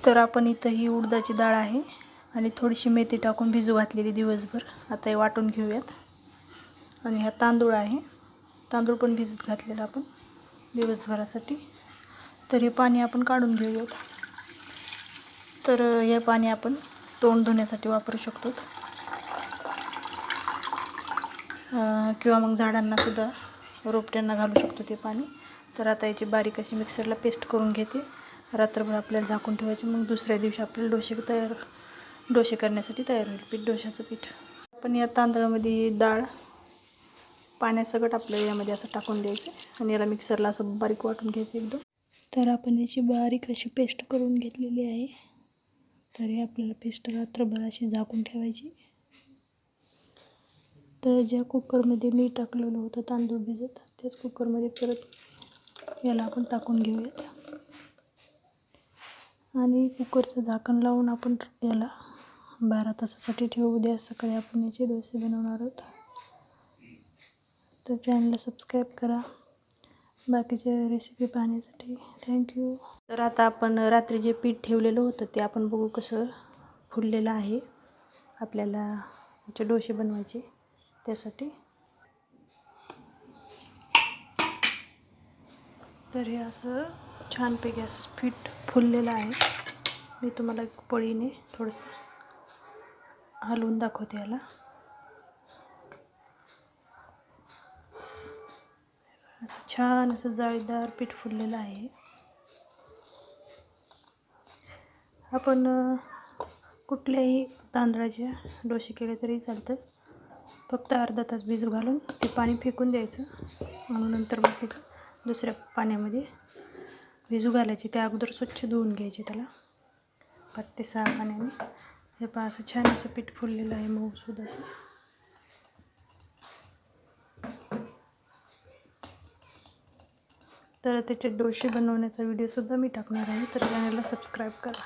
तर आपण इथं ही उडदाची डाळ आहे आणि थोडीशी मेथी टाकून भिजू घातलेली दिवसभर. आता हे वाटून घेऊयात. आणि हा तांदूळ आहे, तांदूळ पण भिजत घातलेला आपण दिवसभरासाठी. तर हे पाणी आपण काढून घेऊयात. तर हे पाणी आपण तोंड धुण्यासाठी वापरू शकतो किंवा मग झाडांना सुद्धा, रोपट्यांना घालू शकतो ते पाणी. तर आता याची बारीक अशी मिक्सरला पेस्ट करून घेते. रात्रभर आपल्याला झाकून ठेवायचे, मग दुसऱ्या दिवशी आपल्याला डोसे करण्यासाठी तयार होईल पीठ, डोशाचं पीठ. आपण या तांदळामध्ये डाळ पाण्यासकट आपल्याला यामध्ये असं टाकून द्यायचं आणि याला मिक्सरला असं बारीक वाटून घ्यायचं एकदम. तर आपण याची बारीक अशी पेस्ट करून घेतलेली आहे. तर हे आपल्याला पेस्ट रात्रभर अशी झाकून ठेवायची. तर ज्या कुकरमध्ये मी टाकलेलं होतं तांदूळ भिजत, त्याच कुकरमध्ये परत याला आपण टाकून घेऊयात आणि कुकरचं झाकण लावून आपण याला 12 तासासाठी ठेवू. उद्या सकाळी आपण याचे डोसे बनवणार आहोत. तर चॅनलला सबस्क्राईब करा बाकीच्या रेसिपी पाहण्यासाठी. थँक्यू. तर आता आपण रात्री जे पीठ ठेवलेलं होतं ते आपण बघू कसं फुललेलं आहे. आपल्याला याचे डोसे बनवायचे त्यासाठी. तर हे असं छानपैकी असं पीठ फुललेलं आहे. मी तुम्हाला एक पळीने थोडंसं हलवून दाखवते याला. असं छान असं जाळीदार पीठ फुललेलं आहे. आपण कुठल्याही तांदळाचे डोसे केले तरी चालतं. फक्त अर्धा तास भिजू घालून ते पाणी फेकून द्यायचं आणि नंतर मग त्याचं दुसऱ्या पाण्यामध्ये भिजू घालायचे. त्या अगोदर स्वच्छ धुवून घ्यायचे त्याला 5 ते 6 पाण्याने. हे पहा असं छान असं पीठ फुललेलं आहे, मऊसूद असं. तर त्याचे डोसे बनवण्याचा व्हिडिओसुद्धा मी टाकणार आहे. तर चॅनलला सबस्क्राईब करा.